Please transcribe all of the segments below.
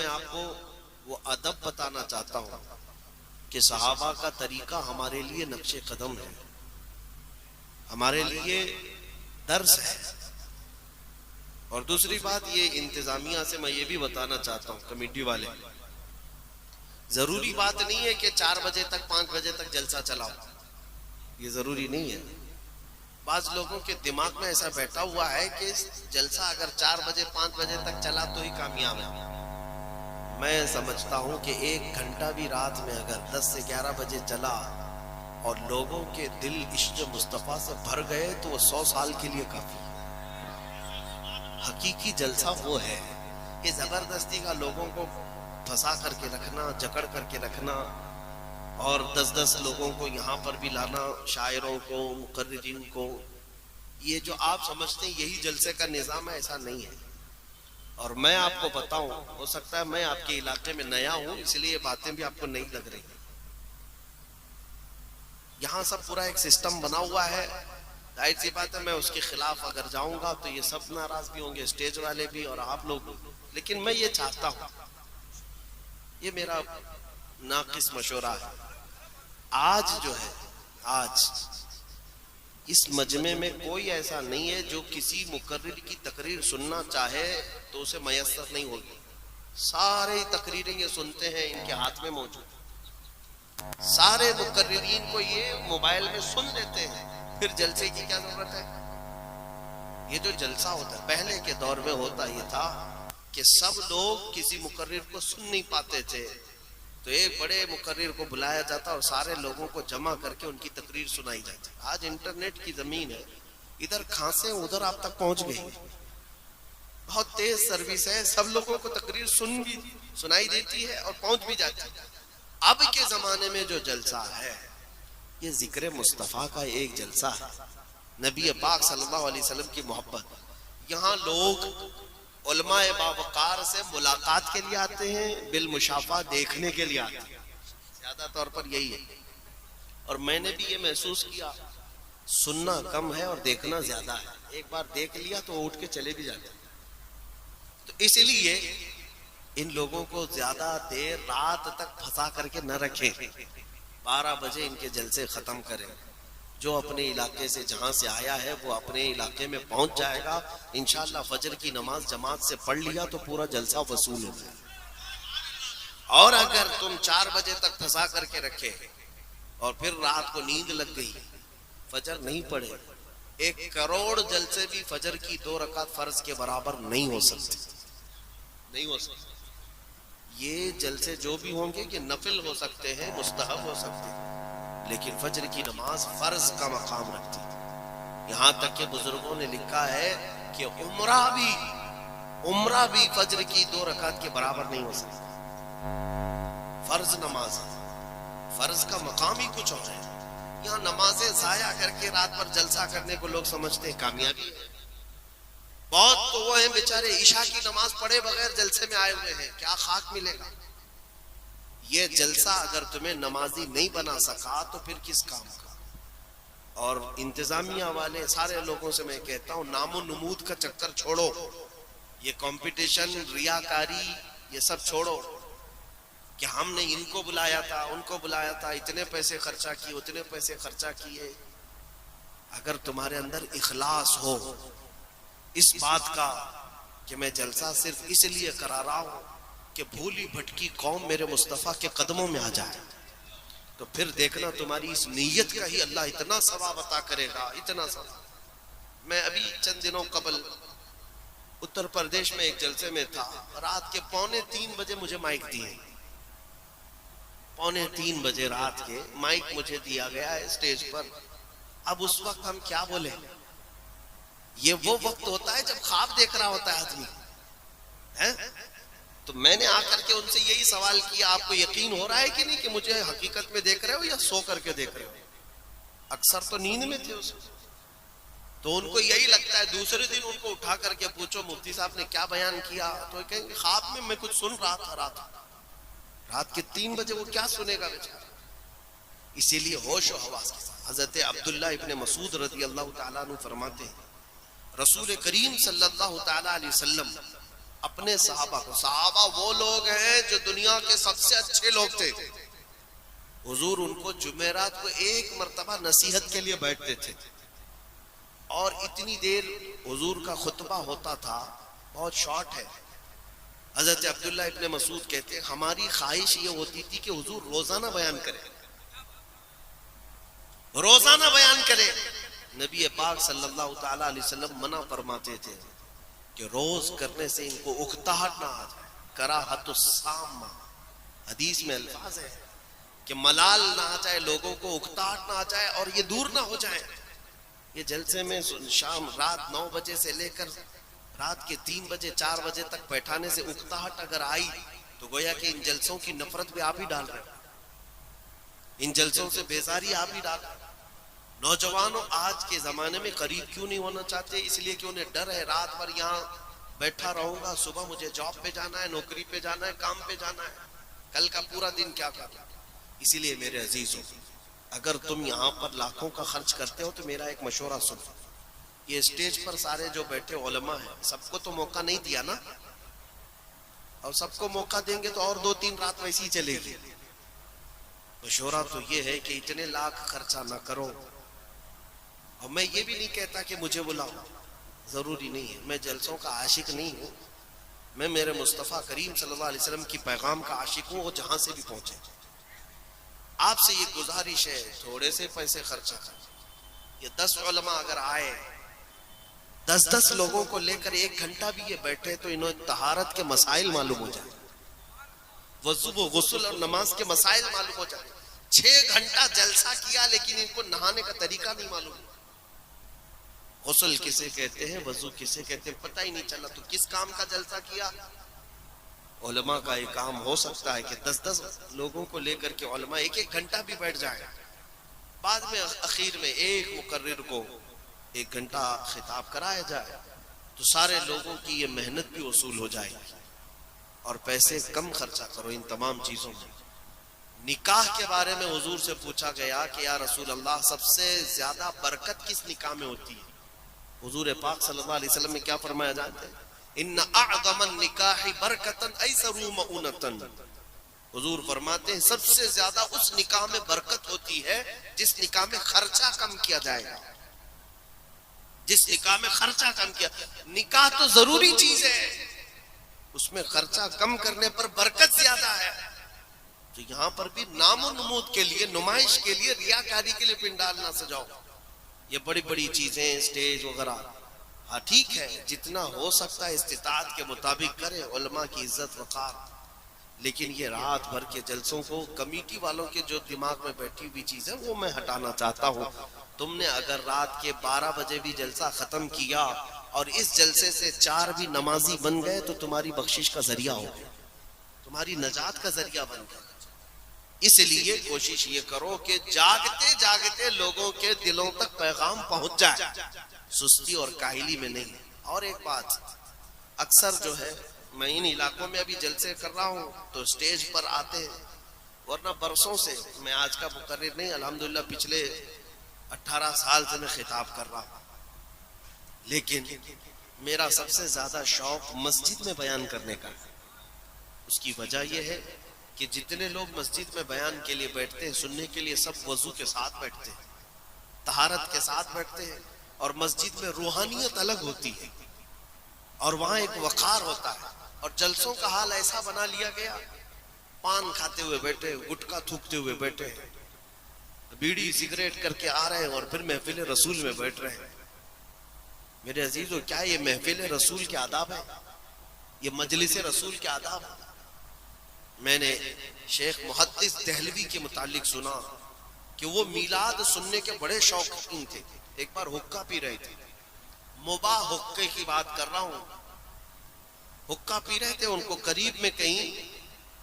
میں آپ کو وہ ادب بتانا چاہتا ہوں کہ صحابہ کا طریقہ ہمارے لیے نقش قدم ہے، ہمارے لیے درس ہے۔ اور دوسری بات یہ انتظامیہ سے میں یہ بھی بتانا چاہتا ہوں، کمیٹی والے، ضروری بات نہیں ہے کہ 4 بجے تک 5 بجے تک جلسہ چلاؤ، یہ ضروری نہیں ہے۔ بعض لوگوں کے دماغ میں ایسا بیٹھا ہوا ہے کہ جلسہ اگر 4 بجے 5 بجے تک چلا تو ہی کامیاب ہے۔ میں سمجھتا ہوں کہ 1 گھنٹہ بھی رات میں اگر 10 سے 11 بجے چلا اور لوگوں کے دل عشق مصطفیٰ سے بھر گئے تو وہ 100 سال کے لیے کافی ہے۔ حقیقی جلسہ وہ ہے، یہ زبردستی کا لوگوں کو پھنسا کر کے رکھنا، جکڑ کر کے رکھنا، اور 10 لوگوں کو یہاں پر بھی لانا، شاعروں کو، مقررین کو، یہ جو آپ سمجھتے ہیں یہی جلسے کا نظام ہے، ایسا نہیں ہے۔ اور میں آپ کو بتاؤں، ہو سکتا ہے میں آپ کے علاقے میں نیا ہوں اس لیے یہ باتیں بھی آپ کو نہیں لگ رہی، یہاں سب پورا ایک سسٹم بنا ہوا ہے، ظاہر سی بات ہے میں اس کے خلاف اگر جاؤں گا تو یہ سب ناراض بھی ہوں گے، اسٹیج والے بھی اور آپ لوگ بھی، لیکن میں یہ چاہتا ہوں، یہ میرا ناقص مشورہ ہے، آج جو ہے، آج اس مجمع میں کوئی ایسا نہیں ہے جو کسی مقرر کی تقریر سننا چاہے تو اسے میسر نہیں ہوگی، سارے تقریریں یہ سنتے ہیں، ان کے ہاتھ میں موجود، سارے مقررین کو یہ موبائل میں سن لیتے ہیں، پھر جلسے کی کیا ضرورت ہے؟ یہ جو جلسہ ہوتا ہے پہلے کے دور میں ہوتا یہ تھا کہ سب لوگ کسی مقرر کو سن نہیں پاتے تھے تو ایک بڑے مقرر کو بلایا جاتا اور سارے لوگوں کو جمع کر کے ان کی تقریر سنائی جاتی۔ آج انٹرنیٹ کی زمین ہے، ادھر کھانسیں ادھر آپ تک پہنچ گئی، بہت تیز سروس ہے، سب لوگوں کو تقریر سنائی دیتی ہے اور پہنچ بھی جاتی ہے۔ اب کے زمانے میں جو جلسہ ہے یہ ذکر مصطفیٰ کا ایک جلسہ ہے، نبی پاک صلی اللہ علیہ وسلم کی محبت، یہاں لوگ علماء باوقار سے ملاقات کے لیے آتے ہیں، بالمشافہ دیکھنے کے لیے آتے ہیں، زیادہ طور پر یہی ہے۔ اور میں نے بھی یہ محسوس کیا، سننا کم ہے اور دیکھنا زیادہ ہے، ایک بار دیکھ لیا تو اٹھ کے چلے بھی جاتے ہیں۔ تو اس لیے ان لوگوں کو زیادہ دیر رات تک پھنسا کر کے نہ رکھیں، 12 بجے ان کے جلسے ختم کریں، جو اپنے علاقے سے جہاں سے آیا ہے وہ اپنے علاقے میں پہنچ جائے گا، انشاءاللہ فجر کی نماز جماعت سے پڑھ لیا تو پورا جلسہ وصول ہو گیا۔ اور اگر تم 4 بجے تک پھنسا کر کے رکھے اور پھر رات کو نیند لگ گئی، فجر نہیں پڑھے، 1 کروڑ جلسے بھی فجر کی 2 رکعت فرض کے برابر نہیں ہو سکتے، نہیں ہو سکتے۔ یہ جلسے جو بھی ہوں گے کہ نفل ہو سکتے ہیں، مستحب ہو سکتے ہیں، لیکن فجر کی نماز فرض کا مقام رکھتی ہے، یہاں تک کہ بزرگوں نے لکھا ہے کہ عمرہ بھی فجر کی 2 رکعت کے برابر نہیں ہو سکتا، فرض نماز، فرض کا مقام ہی کچھ اور ہے۔ یہاں نمازیں ضائع کر کے رات بھر جلسہ کرنے کو لوگ سمجھتے ہیں کامیابی ہے، بہت تو وہ ہیں بیچارے عشاء کی نماز پڑھے بغیر جلسے میں آئے ہوئے ہیں، کیا خاک ملے گا؟ یہ جلسہ اگر تمہیں نمازی نہیں بنا سکا تو پھر کس کام کا؟ اور انتظامیہ والے سارے لوگوں سے میں کہتا ہوں، نام و نمود کا چکر چھوڑو، یہ کمپٹیشن، ریاکاری، یہ سب چھوڑو کہ ہم نے ان کو بلایا تھا، ان کو بلایا تھا، اتنے پیسے خرچہ کیے، اتنے پیسے خرچہ کیے۔ اگر تمہارے اندر اخلاص ہو اس بات کا کہ میں جلسہ صرف اس لیے کرا رہا ہوں کہ بھولی بھٹکی قوم میرے مصطفیٰ کے قدموں میں آ جائے، تو پھر دیکھنا تمہاری اس نیت کا ہی اللہ اتنا ثواب عطا کرے گا، اتنا ثواب۔ میں ابھی چند دنوں قبل اتر پردیش میں ایک جلسے میں تھا، رات کے 2:45 بجے مجھے مائک دیے، 2:45 بجے رات کے مائک مجھے دیا گیا ہے اسٹیج پر۔ اب اس وقت ہم کیا بولے؟ یہ وہ وقت ہوتا ہے جب خواب دیکھ رہا ہوتا ہے آدمی، تو میں نے آ کر کے ان سے یہی سوال کیا، آپ کو یقین ہو رہا ہے کہ نہیں کہ مجھے حقیقت میں دیکھ رہے ہو یا سو کر کے دیکھ رہے ہو؟ اکثر تو نیند میں تھے اس وقت، تو ان کو یہی لگتا ہے۔ دوسرے دن ان کو اٹھا کر کے پوچھو مفتی صاحب نے کیا بیان کیا، تو کہیں گے خواب میں کچھ سن رہا تھا، رات کے 3 بجے وہ کیا سنے گا بیچارہ۔ اسی لیے ہوش و حواس کے ساتھ حضرت عبداللہ ابن مسعود رضی اللہ تعالیٰ عنہ فرماتے ہیں، رسول کریم صلی اللہ تعالیٰ علیہ وسلم اپنے صحابہ کو. صحابہ وہ لوگ ہیں جو دنیا کے سب سے اچھے لوگ تھے. حضور ان کو جمعرات کو ایک مرتبہ نصیحت کے لیے بیٹھتے تھے اور اتنی دیر حضور کا خطبہ ہوتا تھا, بہت شارٹ ہے. حضرت عبداللہ ابن مسعود کہتے ہیں ہماری خواہش یہ ہوتی تھی کہ حضور روزانہ بیان کرے, روزانہ بیان کرے. نبی پاک صلی اللہ تعالی علیہ وسلم منع فرماتے تھے کہ روز کرنے سے ان کو اکتاہٹ نہ آ جائے. کراہت السامہ, حدیث میں الفاظ ہے کہ ملال نہ آ جائے, لوگوں کو اکتاہٹ نہ آ جائے اور یہ دور نہ ہو جائے. یہ جلسے میں شام رات 9 بجے سے لے کر رات کے 3 بجے 4 بجے تک بیٹھانے سے اکتاہٹ اگر آئی تو گویا کہ ان جلسوں کی نفرت بھی آپ ہی ڈال رہے, ان جلسوں سے بیزاری آپ ہی ڈال رہے. نوجوانوں آج کے زمانے میں قریب کیوں نہیں ہونا چاہتے؟ اس لیے کہ انہیں ڈر ہے رات بھر یہاں بیٹھا رہوں گا, صبح مجھے جاب پہ جانا ہے, نوکری پہ جانا ہے, کام پہ جانا ہے, کل کا پورا دن کیا کرنا. اسی لیے میرے عزیزوں, اگر تم یہاں پر لاکھوں کا خرچ کرتے ہو تو میرا ایک مشورہ سنو. یہ اسٹیج پر سارے جو بیٹھے علماء ہیں سب کو تو موقع نہیں دیا نا, اور سب کو موقع دیں گے تو اور 2-3 رات ویسی ہی چلے گی. مشورہ تو یہ ہے کہ اتنے لاکھ خرچہ نہ کرو. اور میں یہ بھی نہیں کہتا کہ مجھے بلاؤ, ضروری نہیں ہے. میں جلسوں کا عاشق نہیں ہوں, میں میرے مصطفیٰ کریم صلی اللہ علیہ وسلم کی پیغام کا عاشق ہوں, وہ جہاں سے بھی پہنچے. آپ سے یہ گزارش ہے تھوڑے سے پیسے خرچہ کریں. یہ 10 علماء اگر آئے 10 لوگوں کو لے کر 1 گھنٹہ بھی یہ بیٹھے تو انہیں طہارت کے مسائل معلوم ہو جائے, وضو و غسل اور نماز کے مسائل معلوم ہو جائے. 6 گھنٹہ جلسہ کیا لیکن ان کو نہانے کا طریقہ نہیں معلوم, غسل کسے کہتے ہیں, وضو کسے کہتے ہیں, پتہ ہی نہیں چلا. تو کس کام کا جلسہ کیا؟ علماء کا ایک کام ہو سکتا ہے کہ 10 لوگوں کو لے کر کے علماء 1 گھنٹہ بھی بیٹھ جائیں, بعد میں اخیر میں ایک مقرر کو 1 گھنٹہ خطاب کرایا جائے تو سارے لوگوں کی یہ محنت بھی وصول ہو جائے گی. اور پیسے کم خرچہ کرو ان تمام چیزوں میں. نکاح کے بارے میں حضور سے پوچھا گیا کہ یا رسول اللہ سب سے زیادہ برکت کس نکاح میں ہوتی ہے؟ حضور پاک صلی اللہ علیہ وسلم نے کیا فرمایا جانتے ہیں؟ ان اعظم النکاح برکتا ایسر مؤونتا. حضور فرماتے ہیں سب سے زیادہ اس نکاح میں برکت ہوتی ہے جس نکاح میں خرچہ کم کیا جائے گا, جس نکاح میں خرچہ کم کیا. نکاح تو ضروری چیز ہے, اس میں خرچہ کم کرنے پر برکت زیادہ ہے. تو یہاں پر بھی نام و نمود کے لیے, نمائش کے لیے, ریاکاری کے لیے پنڈال نہ سجاؤ. یہ بڑی بڑی چیزیں اسٹیج وغیرہ, ہاں ٹھیک ہے جتنا ہو سکتا ہے استطاعت کے مطابق کرے, علماء کی عزت وقار. لیکن یہ رات بھر کے جلسوں کو کمیٹی والوں کے جو دماغ میں بیٹھی ہوئی چیزیں وہ میں ہٹانا چاہتا ہوں. تم نے اگر رات کے 12 بجے بھی جلسہ ختم کیا اور اس جلسے سے 4 بھی نمازی بن گئے تو تمہاری بخشش کا ذریعہ ہو گیا, تمہاری نجات کا ذریعہ بن گیا. اس لیے کوشش یہ کرو کہ جاگتے جاگتے لوگوں کے دلوں تک پیغام پہنچ جائے, سستی اور کاہلی میں نہیں. اور ایک بات, اکثر جو ہے میں ان علاقوں میں ابھی جلسے کر رہا ہوں تو سٹیج پر آتے ہیں, ورنہ برسوں سے میں آج کا مقرر نہیں, الحمدللہ پچھلے 18 سال سے میں خطاب کر رہا ہوں. لیکن میرا سب سے زیادہ شوق مسجد میں بیان کرنے کا. اس کی وجہ یہ ہے کہ جتنے لوگ مسجد میں بیان کے لیے بیٹھتے ہیں, سننے کے لیے, سب وضو کے ساتھ بیٹھتے ہیں, طہارت کے ساتھ بیٹھتے ہیں, اور مسجد میں روحانیت الگ ہوتی ہے اور وہاں ایک وقار ہوتا ہے. اور جلسوں کا حال ایسا بنا لیا گیا, پان کھاتے ہوئے بیٹھے, گٹکا تھوکتے ہوئے بیٹھے, بیڑی سگریٹ کر کے آ رہے ہیں اور پھر محفل رسول میں بیٹھ رہے ہیں. میرے عزیزو, کیا یہ محفل رسول کے آداب ہے؟ یہ مجلس رسول کے آداب ہے؟ میں نے شیخ محدث دہلوی کے متعلق سنا کہ وہ میلاد سننے کے بڑے شوقین تھے. ایک بار حقہ پی رہے تھے, مباح حقے کی بات کر رہا ہوں, حقہ پی رہے تھے, ان کو قریب میں کہیں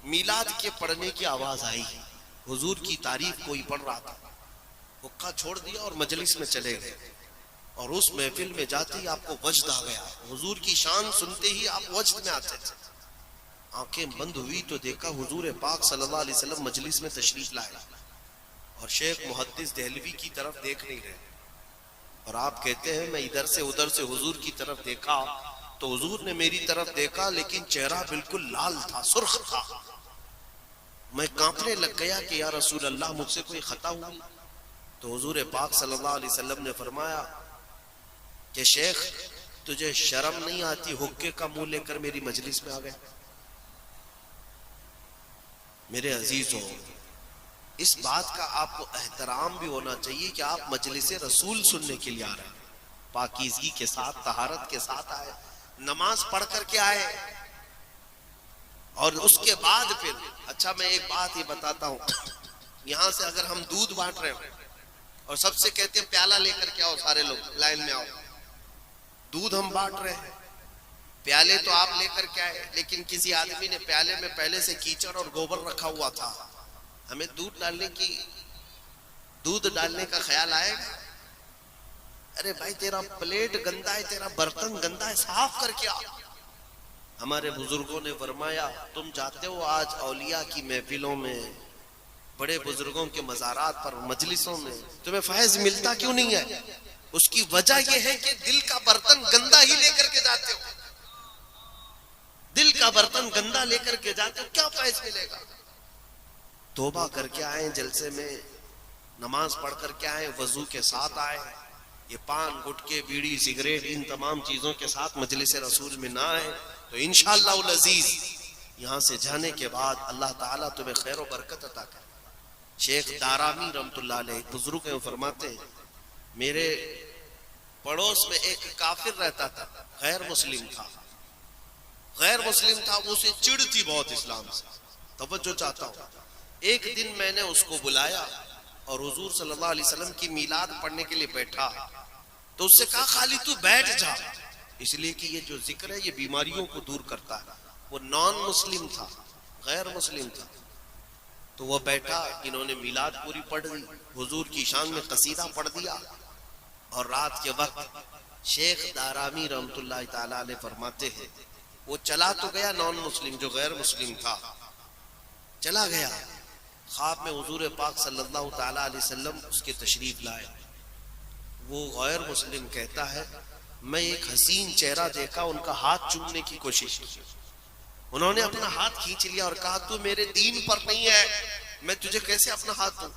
میلاد کے پڑھنے کی آواز آئی, حضور کی تعریف کوئی پڑھ رہا تھا. حقہ چھوڑ دیا اور مجلس میں چلے گئے, اور اس محفل میں جاتے ہی آپ کو وجد آ گیا, حضور کی شان سنتے ہی آپ وجد میں آتے تھے. آنکھیں بند ہوئی تو دیکھا حضور پاک صلی اللہ علیہ وسلم مجلس میں تشریف لائے اور شیخ محدث دہلوی کی طرف دیکھ نہیں رہے, اور آپ کہتے ہیں میں ادھر سے ادھر سے حضور کی طرف دیکھا تو حضور نے میری طرف دیکھا لیکن چہرہ بالکل لال تھا، سرخ تھا. میں کانپنے لگ گیا کہ یا رسول اللہ مجھ سے کوئی خطا ہوئی. تو حضور پاک صلی اللہ علیہ وسلم نے فرمایا کہ شیخ تجھے شرم نہیں آتی حقے کا منہ لے کر میری مجلس میں آ گئے؟ میرے عزیزوں، اس بات کا آپ کو احترام بھی ہونا چاہیے کہ آپ مجلس رسول سننے کے لیے آ رہے ہیں، پاکیزگی کے ساتھ، طہارت کے ساتھ آئے، نماز پڑھ کر کے آئے. اور اس کے بعد پھر اچھا میں ایک بات یہ بتاتا ہوں، یہاں سے اگر ہم دودھ بانٹ رہے ہیں اور سب سے کہتے ہیں پیالہ لے کر کے آؤ، سارے لوگ لائن میں آؤ، دودھ ہم بانٹ رہے ہیں، پیالے تو آپ لے کر کے آئے، لیکن کسی آدمی نے پیالے میں پہلے سے کیچڑ اور گوبر رکھا ہوا تھا، ہمیں دودھ ڈالنے کا خیال آئے گا؟ ارے بھائی تیرا پلیٹ گندا ہے، تیرا برتن گندا ہے، صاف کر کے آ. ہمارے بزرگوں نے فرمایا تم جاتے ہو آج اولیاء کی محفلوں میں، بڑے بزرگوں کے مزارات پر، مجلسوں میں، تمہیں فیض ملتا کیوں نہیں ہے؟ اس کی وجہ یہ ہے کہ دل کا برتن گندا ہی لے کر کے جاتے ہو. دل کا برتن گندا لے کر کے جاتے ہو، کیا فیض ملے گا؟ توبہ کر کے آئیں، جلسے میں نماز پڑھ کر کے آئیں، وضو کے ساتھ آئیں. یہ پان گٹکے بیڑی سگریٹ ان تمام چیزوں کے ساتھ مجلس رسول میں نہ آئیں تو انشاءاللہ العزیز یہاں سے جانے کے بعد اللہ تعالیٰ تمہیں خیر و برکت عطا کرے. شیخ دارامی رحمت اللہ علیہ بزرگ ہیں، فرماتے ہیں میرے پڑوس میں ایک کافر رہتا تھا، غیر مسلم تھا، وہ اسے چڑ تھی بہت اسلام سے. توجہ چاہتا ہوں، ایک دن میں نے اس کو بلایا اور حضور صلی اللہ علیہ وسلم کی میلاد پڑھنے کے لیے بیٹھا تو اس سے کہا خالی تو بیٹھ جا، اس لیے کہ یہ جو ذکر ہے یہ بیماریوں کو دور کرتا ہے. وہ نان مسلم تھا، غیر مسلم تھا. تو وہ بیٹھا، انہوں نے میلاد پوری پڑھ دی، حضور کی شان میں قصیدہ پڑھ دیا. اور رات کے وقت شیخ دارامی رحمت اللہ تعالی علیہ فرماتے ہیں وہ چلا تو گیا، نان مسلم جو غیر مسلم تھا چلا گیا، خواب میں حضور پاک صلی اللہ تعالی علیہ وسلم اس کے تشریف لائے. وہ غیر مسلم کہتا ہے میں ایک حسین چہرہ دیکھا، ان کا ہاتھ چومنے کی کوشش کی، انہوں نے اپنا ہاتھ کھینچ لیا اور کہا تو میرے دین پر نہیں ہے، میں تجھے کیسے اپنا ہاتھ دوں؟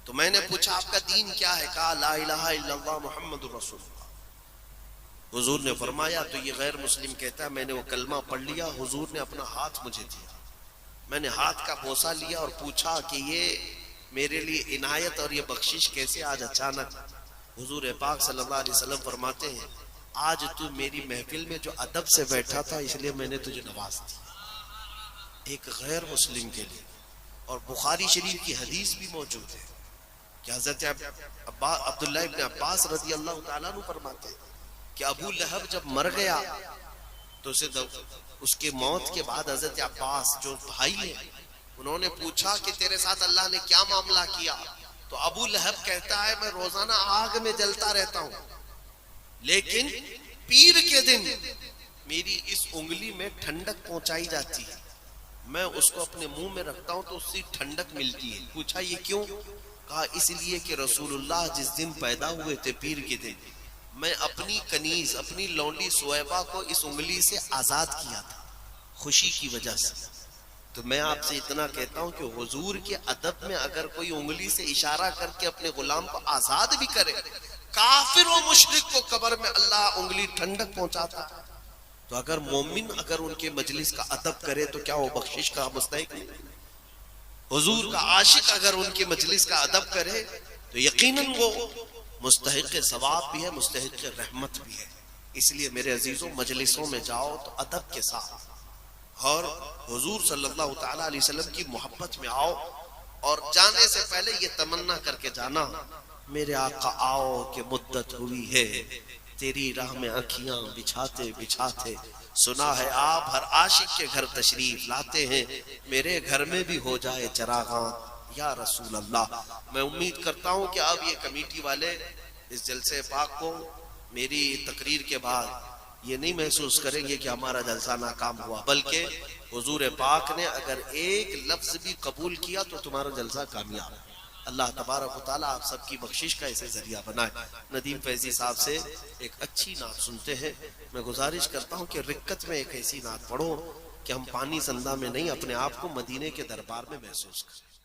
تو میں نے پوچھا آپ کا دین کیا ہے؟ کہا لا الہ الا اللہ محمد رسول اللہ. حضور نے فرمایا تو یہ غیر مسلم کہتا ہے میں نے وہ کلمہ پڑھ لیا، حضور نے اپنا ہاتھ مجھے دیا، میں نے ہاتھ کا بوسہ لیا اور پوچھا کہ یہ میرے لیے عنایت اور یہ بخشش کیسے آج اچانک؟ حضور پاک صلی اللہ علیہ وسلم فرماتے ہیں آج تو میری محفل میں جو ادب سے بیٹھا تھا اس لیے میں نے تجھے نواز دی. ایک غیر مسلم کے لیے. اور بخاری شریف کی حدیث بھی موجود ہے کہ حضرت عبداللہ ابن عباس رضی اللہ تعالیٰ عنہ فرماتے ہیں کہ ابو لہب جب مر گیا تو اس کے موت کے بعد حضرت عباس جو بھائی ہیں انہوں نے پوچھا کہ تیرے ساتھ اللہ نے کیا معاملہ کیا؟ تو ابو لہب کہتا ہے میں روزانہ آگ میں جلتا رہتا ہوں لیکن پیر کے دن میری اس انگلی میں ٹھنڈک پہنچائی جاتی ہے، میں اس کو اپنے منہ میں رکھتا ہوں تو اس سے ٹھنڈک ملتی ہے. پوچھا یہ کیوں؟ کہا اس لیے کہ رسول اللہ جس دن پیدا ہوئے تھے پیر کے دن میں اپنی کنیز اپنی لونڈی سویبہ کو اس انگلی سے آزاد کیا تھا خوشی کی وجہ سے. تو میں آپ سے اتنا کہتا ہوں کہ حضور کے ادب میں اگر کوئی انگلی سے اشارہ کر کے اپنے غلام کو آزاد بھی کرے، کافر و مشرک کو قبر میں اللہ انگلی ٹھنڈک پہنچاتا، تو اگر مومن اگر ان کے مجلس کا ادب کرے تو کیا وہ بخشش کا مستحق نہیں؟ حضور کا عاشق اگر ان کے مجلس کا ادب کرے تو یقیناً وہ مستحق ثواب بھی ہے، مستحق رحمت بھی ہے. اس لیے میرے عزیزوں مجلسوں میں جاؤ تو ادب کے ساتھ اور حضور صلی اللہ تعالی علیہ وسلم کی محبت میں آؤ، اور جانے سے پہلے یہ تمنا کر کے جانا میرے آقا آؤ کہ مدت ہوئی ہے تیری راہ میں آنکھیاں بچھاتے بچھاتے، سنا ہے آپ ہر عاشق کے گھر تشریف لاتے ہیں، میرے گھر میں بھی ہو جائے چراغاں یا رسول اللہ. میں امید کرتا ہوں کہ اب یہ کمیٹی والے اس جلسے پاک کو میری تقریر کے بعد یہ نہیں محسوس کریں گے کہ ہمارا جلسہ ناکام ہوا، بلکہ حضور پاک نے اگر ایک لفظ بھی قبول کیا تو تمہارا جلسہ کامیاب. اللہ تبارک و تعالیٰ آپ سب کی بخشش کا اسے ذریعہ بنائے۔ ندیم فیضی صاحب سے ایک اچھی نعت سنتے ہیں۔ میں گزارش کرتا ہوں کہ رکت میں ایک ایسی نعت پڑھو کہ ہم پانی زندہ میں نہیں، اپنے آپ کو مدینے کے دربار میں محسوس کریں۔